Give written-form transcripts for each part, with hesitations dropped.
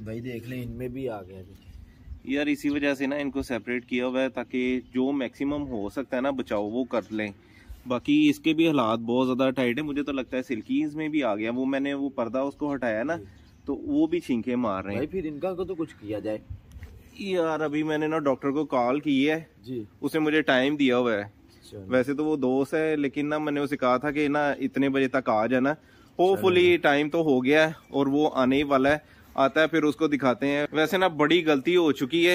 भाई देख ले इनमें भी आ गया यार। इसी वजह से ना इनको सेपरेट किया हुआ है ताकि जो मैक्सिमम हो सकता है ना बचाओ वो कर लें। बाकी इसके भी हालात बहुत ज़्यादा टाइट है। मुझे तो लगता है सिल्कीज में भी आ गया। वो मैंने वो पर्दा उसको हटाया ना तो वो भी छींके मार रहे हैं भाई। फिर इनका को तो कुछ किया जाए यार। अभी मैंने ना डॉक्टर को कॉल की है जी, उसने मुझे टाइम दिया हुआ है। वैसे तो वो दोस्त है लेकिन ना मैंने उसे कहा था कि ना इतने बजे तक आ जाना। होपफुली टाइम तो हो गया है और वो आने ही वाला है। आता है फिर उसको दिखाते हैं। वैसे ना बड़ी गलती हो चुकी है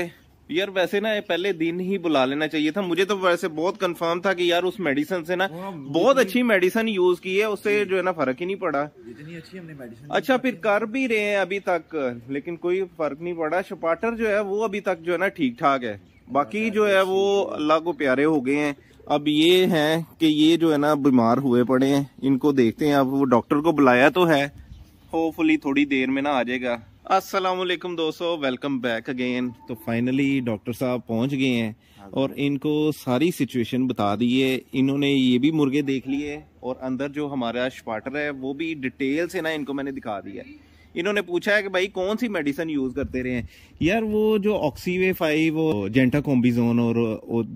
यार। वैसे ना पहले दिन ही बुला लेना चाहिए था। मुझे तो वैसे बहुत कंफर्म था कि यार उस मेडिसिन से ना बहुत अच्छी मेडिसिन यूज की है उससे जो है ना फर्क ही नहीं पड़ा। इतनी अच्छी हमने मेडिसिन अच्छा फिर कर भी रहे हैं अभी तक लेकिन कोई फर्क नहीं पड़ा। स्पार्टर जो है वो अभी तक जो है ना ठीक ठाक है। बाकी जो है वो अल्लाह को प्यारे हो गए हैं। अब ये है कि ये जो है ना बीमार हुए पड़े हैं। इनको देखते हैं। अब वो डॉक्टर को बुलाया तो है। होपफुली थोड़ी देर में ना आ जाएगा। अस्सलाम वालेकुम दोस्तों, वेलकम बैक अगेन। तो फाइनली डॉक्टर साहब पहुंच गए हैं और इनको सारी सिचुएशन बता दी है। इन्होंने ये भी मुर्गे देख लिए और अंदर जो हमारा स्पार्टर है वो भी डिटेल से ना इनको मैंने दिखा दिया है। इन्होंने पूछा है कि भाई कौन सी मेडिसिन यूज करते रहे हैं। यार वो जो ऑक्सीवे 5 वो जेंटा कॉम्बिजोन और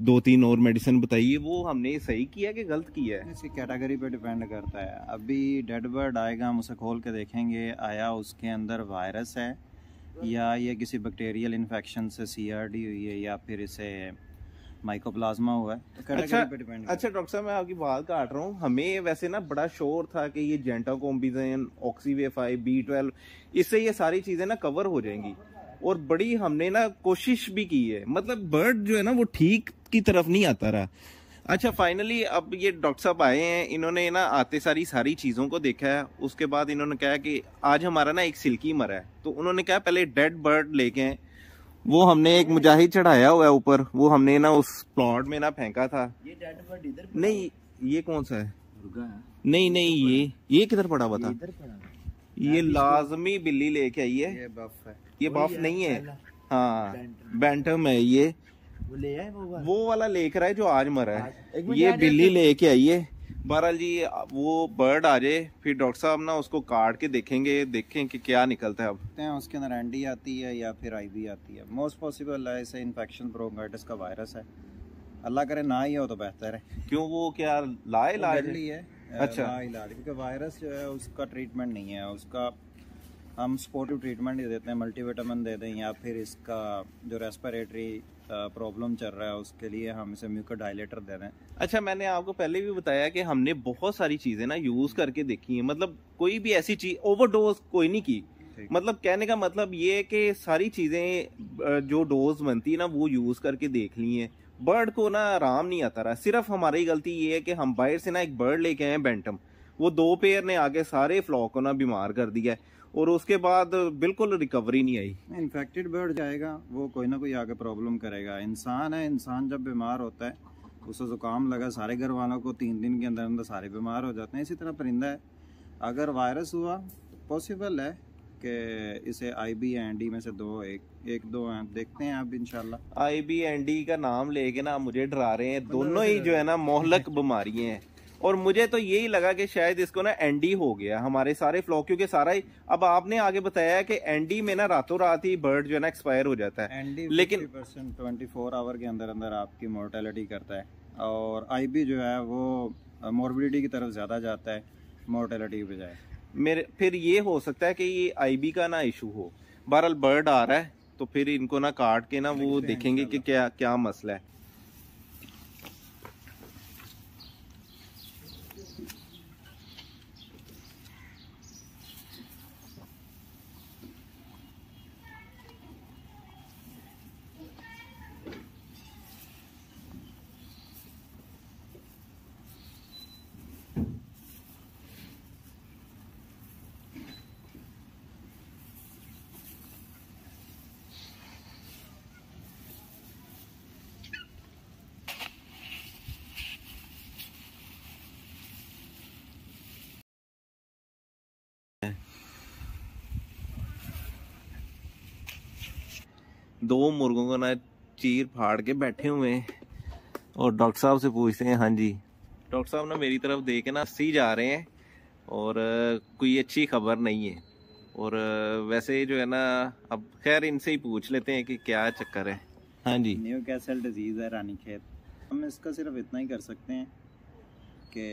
2-3 और मेडिसिन बताइए वो हमने सही किया कि गलत किया है। इसकी कैटेगरी पे डिपेंड करता है। अभी डेड बर्ड आएगा हम उसे खोल के देखेंगे आया उसके अंदर वायरस है या ये किसी बैक्टीरियल इन्फेक्शन से सीआरडी हुई है या फिर इसे माइकोप्लाज्मा हुआ है। तो कैटेगरी पे डिपेंड। अच्छा डॉक्टर साहब मैं आपकी बात काट रहा हूँ। हमें वैसे ना बड़ा शोर था कि ये जेंटा कॉम्बिजन ऑक्सीवे 5 B12 इससे ये सारी चीजें ना कवर हो जाएंगी और बड़ी हमने ना कोशिश भी की है। मतलब बर्ड जो है ना वो ठीक की तरफ नहीं आता रहा। अच्छा फाइनली अब ये डॉक्टर साहब आए हैं। इन्होंने ना आते सारी चीजों को देखा है। उसके बाद इन्होंने कहा कि आज हमारा ना एक सिल्की मरा है तो उन्होंने कहा पहले डेड बर्ड लेके आए। वो हमने एक मुजाहिद चढ़ाया हुआ है ऊपर। वो हमने ना उस प्लॉट में ना फेंका था। ये डेड बर्ड इधर नहीं ये कौन सा है? मुर्गा है। नहीं ये किधर पड़ा हुआ था? इधर पड़ा ये लाजमी बिल्ली लेके आई है। ये बफ है। ये बफ नहीं है। हाँ बैंटम है ये। वो ले आए वो वाला लेकर रहा है जो आज मरा है। एक मिनट ये यार, बिल्ली लेके आई है। बहरहाल जी वो बर्ड आ जाए फिर डॉक्टर साहब ना उसको काट के देखें कि क्या निकलता है। अब उसके अंदर एनडी आती है या फिर आईबी आती है। मोस्ट पॉसिबल है इसे इन्फेक्शन ब्रोंकाइटिस का वायरस है। अल्लाह करे ना ही हो तो बेहतर है। क्यों वो क्या इलाज है? अच्छा इलाज क्योंकि वायरस जो है उसका ट्रीटमेंट नहीं है। उसका हम सपोर्टिव ट्रीटमेंट ही देते हैं, मल्टीविटामिन दे दें या फिर इसका जो रेस्पिरेटरी प्रॉब्लम चल रहा है उसके लिए हम इसे म्यूकोडाइलेटर दे दें। अच्छा मैंने आपको पहले भी बताया कि हमने बहुत सारी चीजें ना यूज करके देखी है। मतलब कोई भी ऐसी चीज ओवरडोज कोई नहीं की। मतलब कहने का मतलब ये है कि सारी चीजें जो डोज बनती है ना वो यूज करके देख ली है। बर्ड को ना आराम नहीं आता रहा। सिर्फ हमारी गलती ये है कि हम बाहर से ना एक बर्ड लेके आए बैंटम। वो 2 पेयर ने आगे सारे फ्लॉक को ना बीमार कर दिया है और उसके बाद बिल्कुल रिकवरी नहीं आई। इन्फेक्टेड बर्ड जाएगा वो कोई ना कोई आगे प्रॉब्लम करेगा। इंसान है, इंसान जब बीमार होता है उसे जुकाम लगा सारे घर वालों को 3 दिन के अंदर अंदर सारे बीमार हो जाते हैं। इसी तरह परिंदा है अगर वायरस हुआ तो पॉसिबल है कि इसे IB या ND में से एक दो हैं। देखते हैं अब इंशाल्लाह। IB ND का नाम लेके ना मुझे डरा रहे हैं। दोनों ही जो है ना मोहलक बीमारियां हैं और मुझे तो यही लगा कि शायद इसको ना ND हो गया हमारे सारे फ्लॉक क्योंकि सारा ही। अब आपने आगे बताया कि ND में ना रातों रात ही बर्ड जो है ना एक्सपायर हो जाता है। ND लेकिन 50% 24 आवर के अंदर अंदर आपकी मोर्टेलिटी करता है और IB जो है वो मॉर्बिडिटी की तरफ ज़्यादा जाता है मोर्टेलिटी की बजाय। मेरे फिर ये हो सकता है कि ये IB का ना इशू हो। बहरहाल बर्ड आ रहा है तो फिर इनको ना काट के ना वो देखेंगे कि क्या क्या मसला है। दो मुर्गों को ना चीर फाड़ के बैठे हुए हैं और डॉक्टर साहब से पूछते हैं। हाँ जी डॉक्टर साहब ना मेरी तरफ देख के ना हंसी जा रहे हैं और कोई अच्छी खबर नहीं है और वैसे जो है ना, अब खैर इनसे ही पूछ लेते हैं कि क्या चक्कर है। हाँ जी। न्यू कैसल डिजीज़ है रानीखेत। हम इसका सिर्फ इतना ही कर सकते हैं कि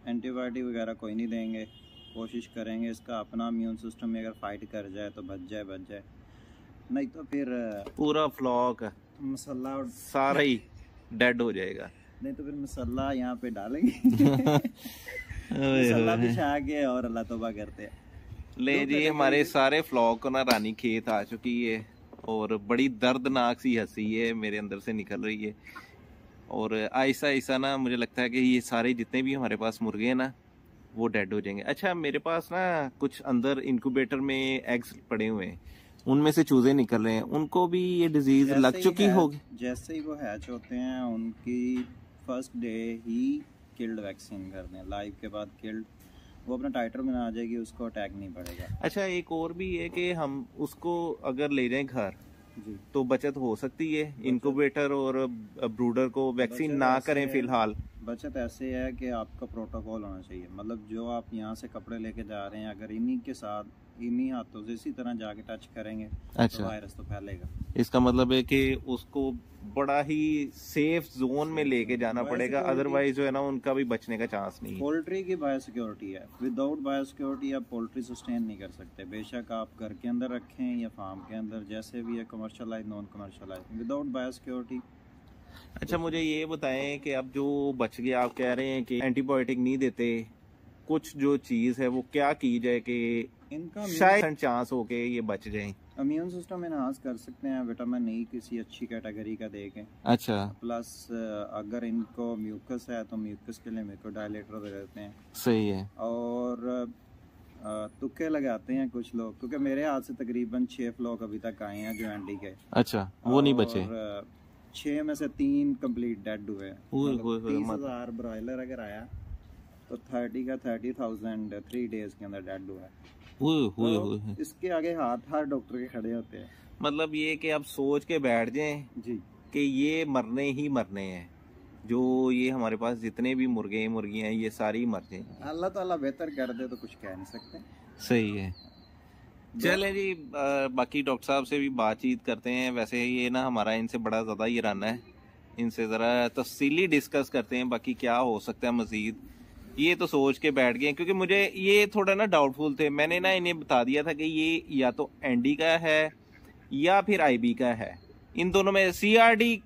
एंटीबायोटिक वगैरह कोई नहीं देंगे, कोशिश करेंगे इसका अपना इम्यून सिस्टम में अगर फाइट कर जाए तो बच जाए, नहीं तो फिर पूरा फ्लॉक मसाला सारा ही डेड हो जाएगा। नहीं तो फिर मसाला यहाँ पे डालेंगे मसाला बिछा के और अल्लाह तौबा करते हैं। ले जी, हमारे सारे फ्लॉक को ना रानीखेत आ चुकी है और बड़ी दर्दनाक सी हंसी है मेरे अंदर से निकल रही है। और ऐसा ऐसा ना मुझे लगता है कि ये सारे जितने भी हमारे पास मुर्गे हैं ना वो डेड हो जाएंगे। अच्छा, मेरे पास ना कुछ अंदर इंक्यूबेटर में एग्स पड़े हुए हैं, उनमें से चूजे निकल रहे हैं, उनको भी ये डिजीज लग चुकी होगी। जैसे ही वो हैच होते हैं उनकी first day he killed vaccine कर दें, लाइव के बाद किल्ड, वो अपना टाइटर में आ जाएगी, उसको अटैक नहीं पड़ेगा। अच्छा, एक और भी है कि हम उसको अगर ले जाएं घर जी तो बचत हो सकती है। इनक्यूबेटर और ब्रूडर को वैक्सीन ना करें फिलहाल। बचत ऐसे है कि आपका प्रोटोकॉल होना चाहिए, मतलब जो आप यहाँ से कपड़े लेके जा रहे हैं अगर इन्हीं के साथ इन्हीं हाथों से इसी तरह जाके टच करेंगे अच्छा, तो वायरस तो फैलेगा। इसका मतलब है कि उसको बड़ा ही सेफ जोन में लेके जाना पड़ेगा, अदरवाइज जो है ना उनका भी बचने का चांस नहीं है। पोल्ट्री की बायोसिक्योरिटी है, विदाउट बायोसिक्योरिटी आप पोल्ट्री सस्टेन नहीं कर सकते, बेशक आप घर के अंदर रखें या फार्म के अंदर, जैसे भी है commercialise non commercialise, without biosecurity. अच्छा, मुझे ये बताएं कि अब जो बच गया, आप कह रहे हैं कि एंटीबायोटिक नहीं देते, कुछ जो चीज है वो क्या की जाए कि इनका शायद चांस हो के ये बच जाए? इम्यून सिस्टम इनहांस कर सकते हैं विटामिन ई किसी अच्छी कैटेगरी का देके। अच्छा, प्लस अगर इनको म्यूकस है तो म्यूकस के लिए म्यूकोडाइलेटर दे देते हैं। सही है। और तुक्के लगाते हैं कुछ लोग, क्योंकि मेरे हाथ से तकरीबन 6 फ्लॉक अभी तक आए हैं जो एंडी के। अच्छा, वो नहीं बचे? 6 में से 3 कंप्लीट डेड हुए। 30,000 ब्रॉयलर अगर आया तो 30 का 30,000 3 डेज के अंदर डेड हुआ है। तो इसके आगे हाथ हर डॉक्टर के खड़े होते हैं। मतलब ये कि आप सोच के बैठ जाएं जी कि ये मरने ही मरने हैं, जो ये हमारे पास जितने भी मुर्गे मुर्गियां हैं ये सारी मर जाएं। अल्लाह ताला बेहतर कर दे तो कुछ कह नहीं सकते। सही है। चले जी, बाकी डॉक्टर साहब से भी बातचीत करते हैं। वैसे ये ना हमारा इनसे बड़ा ज़्यादा ही रन है, इनसे ज़रा तफसीली डिस्कस करते हैं बाकी क्या हो सकता है मज़ीद। ये तो सोच के बैठ गए क्योंकि मुझे ये थोड़ा ना डाउटफुल थे। मैंने ना इन्हें बता दिया था कि ये या तो एनडी का है या फिर आईबी का है, इन दोनों में सीआरडी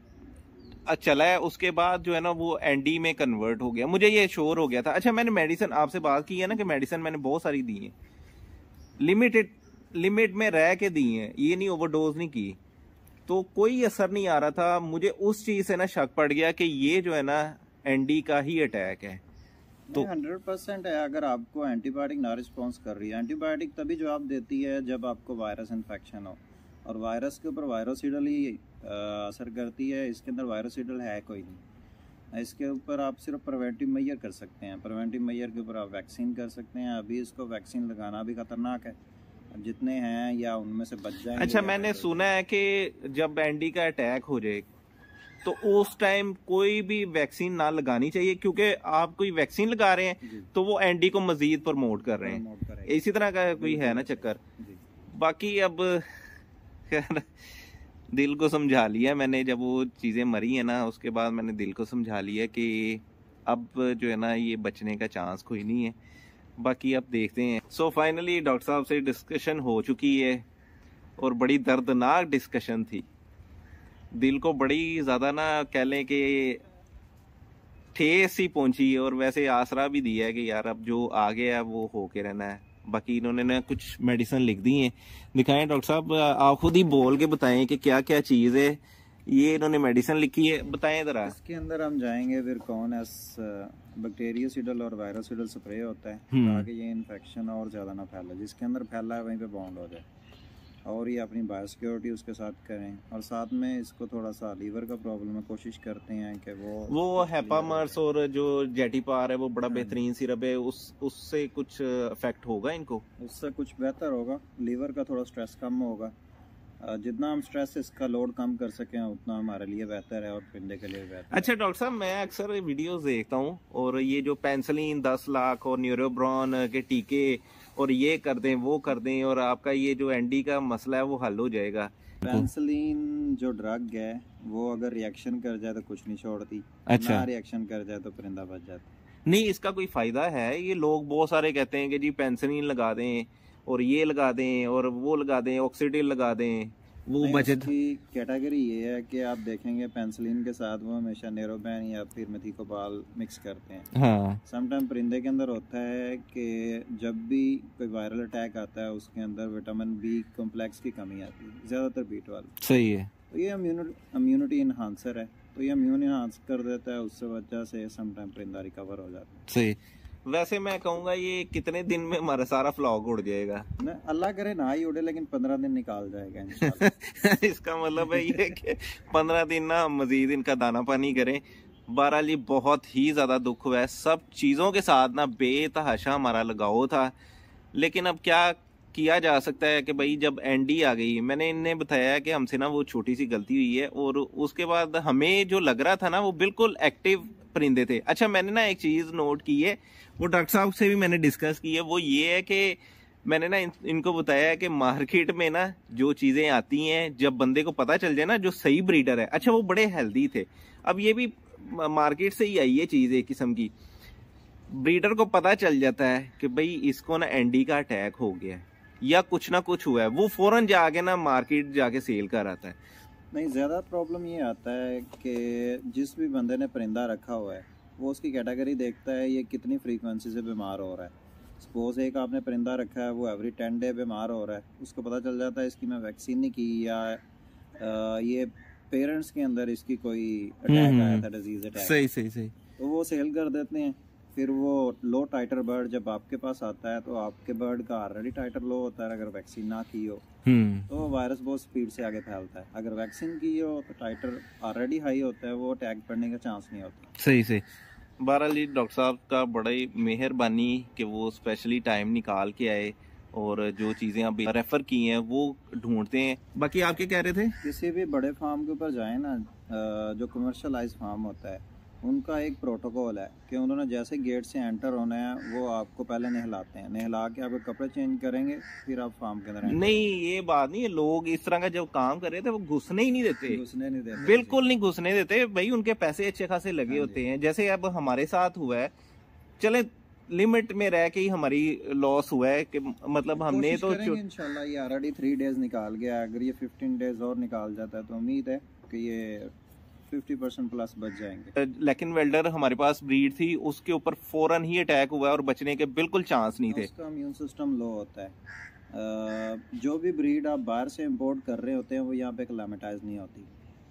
चला है, उसके बाद जो है ना वो एनडी में कन्वर्ट हो गया, मुझे ये श्योर हो गया था। अच्छा, मैंने मेडिसिन आपसे बात की है ना कि मेडिसिन मैंने बहुत सारी दी है, लिमिट में रह के दी है, ये नहीं ओवरडोज नहीं की, तो कोई असर नहीं आ रहा था। मुझे उस चीज से ना शक पड़ गया कि ये जो है ना एनडी का ही अटैक है। तो 100% है। अगर आपको एंटीबायोटिक ना रिस्पॉन्स कर रही है, एंटीबायोटिक तभी जवाब देती है जब आपको वायरस इन्फेक्शन हो, और वायरस के ऊपर वायरोसिडल ही असर करती है, इसके अंदर वायरोसिडल है कोई नहीं। इसके ऊपर आप सिर्फ प्रिवेंटिव मेजर कर सकते हैं, प्रिवेंटिव मेजर के ऊपर आप वैक्सीन कर सकते हैं। अभी इसको वैक्सीन लगाना भी खतरनाक है, अब जितने हैं या उनमें से बच जाएंगे। अच्छा, मैंने सुना है कि जब एनडी का अटैक हो जाए तो उस टाइम कोई भी वैक्सीन ना लगानी चाहिए, क्योंकि आप कोई वैक्सीन लगा रहे हैं तो वो एनडी को मजीद प्रमोट कर रहे हैं, इसी तरह का कोई है ना चक्कर। बाकी अब दिल को समझा लिया मैंने, जब वो चीजें मरी है ना उसके बाद मैंने दिल को समझा लिया कि अब जो है ना ये बचने का चांस कोई नहीं है। बाकी अब देखते हैं। सो फाइनली डॉक्टर साहब से डिस्कशन हो चुकी है और बड़ी दर्दनाक डिस्कशन थी, दिल को बड़ी ज़्यादा ना कह लें कि ठेस ही पहुंची है, और वैसे आसरा भी दिया है कि यार अब जो आ गया है वो होके रहना है। बाकी इन्होंने ना कुछ मेडिसिन लिख दी हैं, दिखाएं डॉक्टर साहब, आप खुद ही बोल के बताएं कि क्या क्या चीज़ है ये इन्होंने मेडिसिन लिखी है, बताएं जरा। इसके अंदर हम जाएंगे फिर कौन है बैक्टीरियोसिडल और वायरोसिडल स्प्रे होता है ताकि ये इन्फेक्शन और ज़्यादा ना फैले, जिसके अंदर फैला है वहीं पे बाउंड हो जाए, और ये अपनी बायोसिक्योरिटी उसके साथ करें। और साथ में इसको थोड़ा सा लीवर का प्रॉब्लम है, कोशिश करते हैं कि वो हेपामर्स और जो जेटिपार है वो बड़ा बेहतरीन सिरप है, उससे कुछ इफेक्ट होगा इनको, उससे कुछ बेहतर होगा, लीवर का थोड़ा स्ट्रेस कम होगा जितना हम स्ट्रेस इसका लोड कम कर सकें उतना हमारे लिए बेहतर है और परिंदे के लिए बेहतर अच्छा डॉक्टर साहब, मैं अक्सर वीडियोस देखता हूँ और ये जो पेंसिलिन 10 लाख और न्यूरोब्रॉन के टीके और ये कर दें वो कर दें और आपका ये जो एनडी का मसला है वो हल हो जाएगा। पेंसिलिन जो ड्रग है वो अगर रिएक्शन कर जाए तो कुछ नहीं छोड़ती, अच्छा। ना रिएक्शन कर जाए तो परिंदा बच जाता। नहीं, इसका कोई फायदा है? ये लोग बहुत सारे कहते हैं कि जी पेंसिलिन लगा दें और ये लगा दें और वो लगा दें, ऑक्सीडिल लगा दें, वो बचत की कैटेगरी ये है कि आप देखेंगे पेंसिलिन के साथ वो हमेशा नेरोबैन या फिर मेथिकोबाल मिक्स करते हैं। हाँ। समटाइम परिंदे के अंदर होता है कि जब भी कोई वायरल अटैक आता है उसके अंदर विटामिन बी कॉम्प्लेक्स की कमी आती है, ज़्यादातर B12। सही है। तो ये इम्यूनिटी इन्हांसर है, तो ये इम्यून इन्हांस कर देता है, उससे वजह से समटाइम परिंदा रिकवर हो जाता है। सही। वैसे मैं कहूँगा ये कितने दिन में हमारा सारा फ्लॉग उड़ जाएगा? अल्लाह करे ना ही उड़े, लेकिन 15 दिन निकाल जाएगा इंशाल्लाह। इसका मतलब है ये कि 15 दिन ना मजीद इनका दाना पानी करें। बहरहाल ये बहुत ही ज़्यादा दुख हुआ है, सब चीज़ों के साथ ना बेतहाशा हमारा लगाव था, लेकिन अब क्या किया जा सकता है कि भाई जब एनडी आ गई, मैंने इन्हें बताया कि हमसे ना वो छोटी सी गलती हुई है और उसके बाद हमें जो लग रहा था ना वो बिल्कुल एक्टिव परिंदे थे। अच्छा, मैंने ना एक चीज़ नोट की है, वो डॉक्टर साहब से भी मैंने डिस्कस की है, वो ये है कि मैंने ना इनको बताया है कि मार्केट में ना जो चीज़ें आती हैं, जब बंदे को पता चल जाए ना जो सही ब्रीडर है, अच्छा वो बड़े हेल्दी थे, अब ये भी मार्केट से ही आई है चीज़ एक किस्म की, ब्रीडर को पता चल जाता है कि भाई इसको ना एनडी का अटैक हो गया है या कुछ ना कुछ हुआ है, वो फौरन जाके ना मार्केट जाके सेल कर आता है। नहीं, ज़्यादा प्रॉब्लम ये आता है कि जिस भी बंदे ने परिंदा रखा हुआ है वो उसकी कैटेगरी देखता है ये कितनी फ्रीक्वेंसी से बीमार हो रहा है। सपोज एक आपने परिंदा रखा है वो एवरी 10 डे बीमार हो रहा है, उसको पता चल जाता है इसकी मैं वैक्सीन नहीं की या ये पेरेंट्स के अंदर इसकी कोई अटैक आया था, डिजीज अटैक। सही सही सही। तो वो सेल कर देते हैं। फिर वो लो टाइटर बर्ड जब आपके पास आता है तो आपके बर्ड का ऑलरेडी टाइटर लो होता है, अगर वैक्सीन ना की हो तो वायरस बहुत स्पीड से आगे फैलता है। अगर वैक्सीन की हो तो टाइटर ऑलरेडी हाई होता है, वो अटैक पड़ने का चांस नहीं होता। सही से। बहरहाल डॉक्टर साहब का बड़ा ही मेहरबानी कि वो स्पेशली टाइम निकाल के आए और जो चीज़ें अभी रेफर की हैं वो ढूंढते हैं। बाकी आप क्या कह रहे थे? किसी भी बड़े फार्म के ऊपर जाए ना, जो कमर्शलाइज फार्म होता है उनका एक प्रोटोकॉल है कि उन्होंने जैसे गेट से एंटर होना है वो आपको पहले नहलाते हैं, नहला के आपके कपड़े चेंज करेंगे फिर आप फार्म के अंदर। नहीं, ये बात नहीं है, लोग इस तरह का जब काम कर रहे थे वो घुसने ही नहीं देते, घुसने नहीं देते, बिल्कुल नहीं घुसने देते भाई, उनके पैसे अच्छे खासे लगे होते हैं। जैसे अब हमारे साथ हुआ है, चले लिमिट में रह के ही हमारी लॉस हुआ है कि मतलब हमने तो इंशाल्लाह ये ऑलरेडी 3 डेज निकाल गया, अगर ये 15 डेज और निकाल जाता है तो उम्मीद है कि ये 50% प्लस बच जाएंगे। लेकिन वेल्डर हमारे पास ब्रीड थी, उसके ऊपर फौरन ही अटैक हुआ और बचने के बिल्कुल चांस नहीं थे। उसका इम्यून सिस्टम लो होता है। जो भी ब्रीड आप बाहर से इंपोर्ट कर रहे होते हैं वो यहाँ पे एक्लेमेटाइज नहीं होती,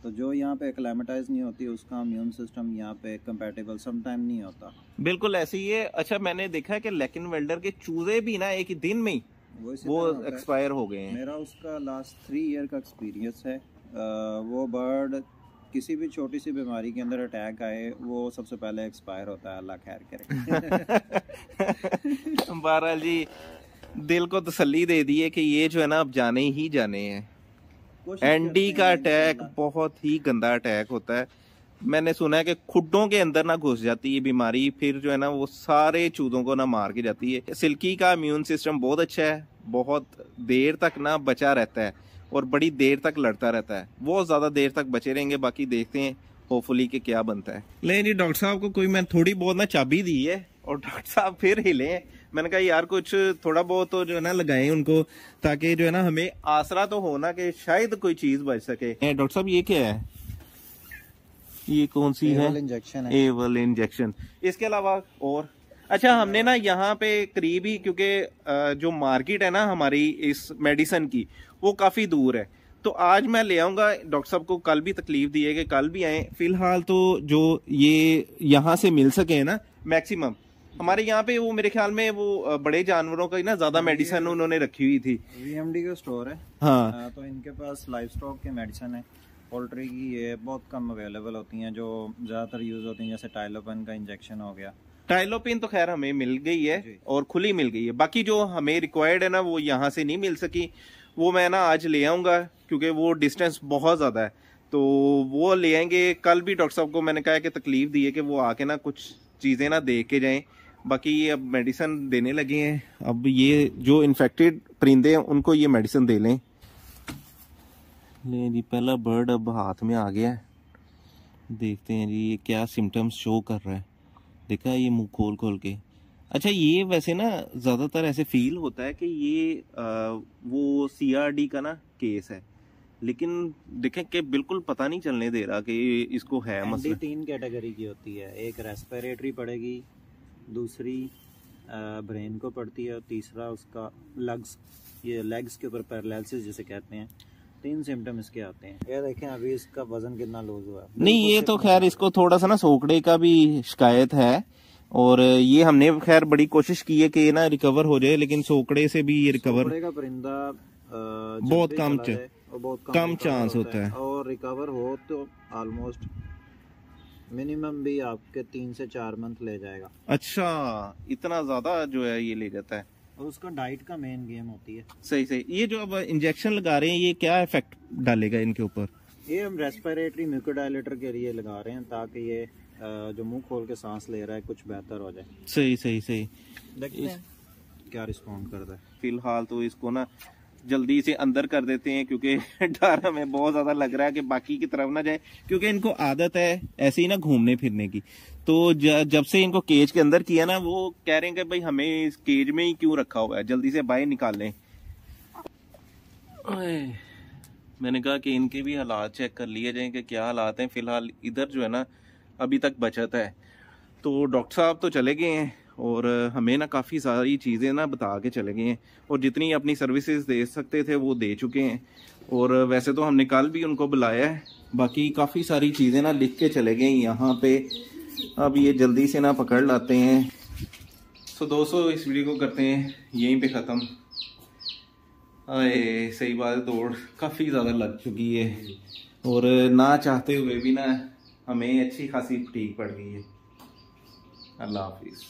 तो जो यहाँ पे एक्लेमेटाइज नहीं होती उसका इम्यून सिस्टम यहाँ पे कंपैटिबल समटाइम नहीं होता। बिल्कुल ऐसे ही है। अच्छा, मैंने देखा है कि लेकिन वेल्डर के चूजे भी ना एक ही दिन में ही वो एक्सपायर हो गए हैं। मेरा उसका लास्ट 3 ईयर का एक्सपीरियंस है। वो बर्ड किसी भी छोटी सी बीमारी के अंदर अटैक आए वो सबसे पहले एक्सपायर होता है, अल्लाह खैर करे। बहरहाल जी दिल को तसल्ली दे दी है कि ये जो है ना अब जाने ही जाने हैं। एनडी का अटैक बहुत ही गंदा अटैक होता है, मैंने सुना है कि खुड्डों के अंदर ना घुस जाती है बीमारी, फिर जो है ना वो सारे चूजों को ना मार के जाती है। सिल्की का इम्यून सिस्टम बहुत अच्छा है, बहुत देर तक ना बचा रहता है और बड़ी देर तक लड़ता रहता है, वो ज्यादा देर तक बचे रहेंगे। बाकी देखते हैं होपफुली कि क्या बनता है। ले जी, डॉक्टर साहब को कोई मैं थोड़ी बहुत ना चाबी दी है और डॉक्टर साहब फिर हिले हैं। मैंने कहा यार कुछ थोड़ा बहुत तो जो है ना लगाएं उनको, ताकि जो है ना हमें आसरा तो होना कि शायद कोई चीज बच सके। डॉक्टर साहब ये क्या है? ये कौन सी है? इंजेक्शन है, एवल इंजेक्शन। इसके अलावा और अच्छा, हमने ना यहाँ पे करीब ही, क्योंकि जो मार्केट है ना हमारी इस मेडिसिन की वो काफी दूर है, तो आज मैं ले आऊंगा। डॉक्टर साहब को कल भी तकलीफ दी है कि कल भी आए। फिलहाल तो जो ये यहाँ से मिल सके ना मैक्सिमम, हमारे यहाँ पे वो मेरे ख्याल में वो बड़े जानवरों का ही ना ज्यादा मेडिसिन उन्होंने रखी हुई थी। VMD का स्टोर है। हाँ, तो इनके पास लाइव स्टॉक की मेडिसिन है, पोल्ट्री की ये बहुत कम अवेलेबल होती हैं, जो ज्यादातर यूज होती हैं, जैसे टाइलोपिन का इंजेक्शन हो गया। टाइलोपिन तो खैर हमें मिल गई है और खुली मिल गई है, बाकी जो हमें रिक्वायर्ड है ना वो यहाँ से नहीं मिल सकी। वो मैं ना आज ले आऊँगा, क्योंकि वो डिस्टेंस बहुत ज़्यादा है, तो वो ले आएंगे। कल भी डॉक्टर साहब को मैंने कहा कि तकलीफ़ दी है कि वो आके ना कुछ चीज़ें ना देख के जाएं। बाकी ये अब मेडिसिन देने लगे हैं। अब ये जो इन्फेक्टेड परिंदे हैं उनको ये मेडिसिन दे लें। ले जी, पहला बर्ड अब हाथ में आ गया है। देखते हैं जी ये क्या सिम्टम्स शो कर रहा है। देखा ये मुंह खोल खोल के। अच्छा, ये वैसे ना ज़्यादातर ऐसे फील होता है कि ये वो CRD का ना केस है, लेकिन देखें कि बिल्कुल पता नहीं चलने दे रहा कि इसको है मसला। 3 कैटेगरी की होती है, एक रेस्पिरेटरी पड़ेगी, दूसरी ब्रेन को पड़ती है, और तीसरा उसका लग्स, ये लेग्स के ऊपर पैरालिसिस जिसे कहते हैं। 3 सिम्टम इसके आते हैं। ये देखें अभी इसका वजन कितना लूज हुआ है। नहीं, ये तो खैर इसको थोड़ा सा ना सोकड़े का भी शिकायत है, और ये हमने खैर बड़ी कोशिश की है कि ये ना रिकवर हो जाए, लेकिन सोकड़े से भी ये रिकवर का परिंदा बहुत कम चांस होता है, और रिकवर हो तो ऑलमोस्ट मिनिमम भी आपके 3 से 4 मंथ ले जाएगा। अच्छा, इतना ज्यादा जो है ये ले जाता है। और उसका डाइट का मेन गेम होती है। सही सही। ये जो अब इंजेक्शन लगा रहे हैं ये क्या इफेक्ट डालेगा इनके ऊपर? ये हम रेस्पिरेटरी म्यूकोडायलेटर के लिए लगा रहे हैं, ताकि ये जो मुंह खोल के सांस ले रहा है कुछ बेहतर हो जाए। सही सही सही। देखते हैं क्या रिस्पॉन्ड करता है। फिलहाल तो इसको ना जल्दी से अंदर कर देते हैं, क्योंकि डर हमें बहुत ज्यादा लग रहा है कि बाकी की तरफ ना जाए, क्योंकि इनको आदत है ऐसे ही ना घूमने फिरने की। तो जब से इनको केज के अंदर किया ना, वो कह रहे हैं कि भाई हमें इस केज में ही क्यों रखा हुआ है, जल्दी से बाहर निकाल लें। मैंने कहा कि इनके भी हालात चेक कर लिए जाएं कि क्या हालात हैं। फिलहाल इधर जो है ना अभी तक बचत है। तो डॉक्टर साहब तो चले गए हैं, और हमें ना काफ़ी सारी चीज़ें ना बता के चले गए हैं, और जितनी अपनी सर्विसेज दे सकते थे वो दे चुके हैं। और वैसे तो हमने कल भी उनको बुलाया है, बाकी काफ़ी सारी चीज़ें ना लिख के चले गए यहाँ पे। अब ये जल्दी से ना पकड़ लाते हैं। तो दोस्तों इस वीडियो को करते हैं यहीं पे ख़त्म। अरे सही बात है, दौड़ काफ़ी ज़्यादा लग चुकी है, और ना चाहते हुए भी ना हमें अच्छी खासी फटीग पड़ गई है। अल्लाह हाफिज़।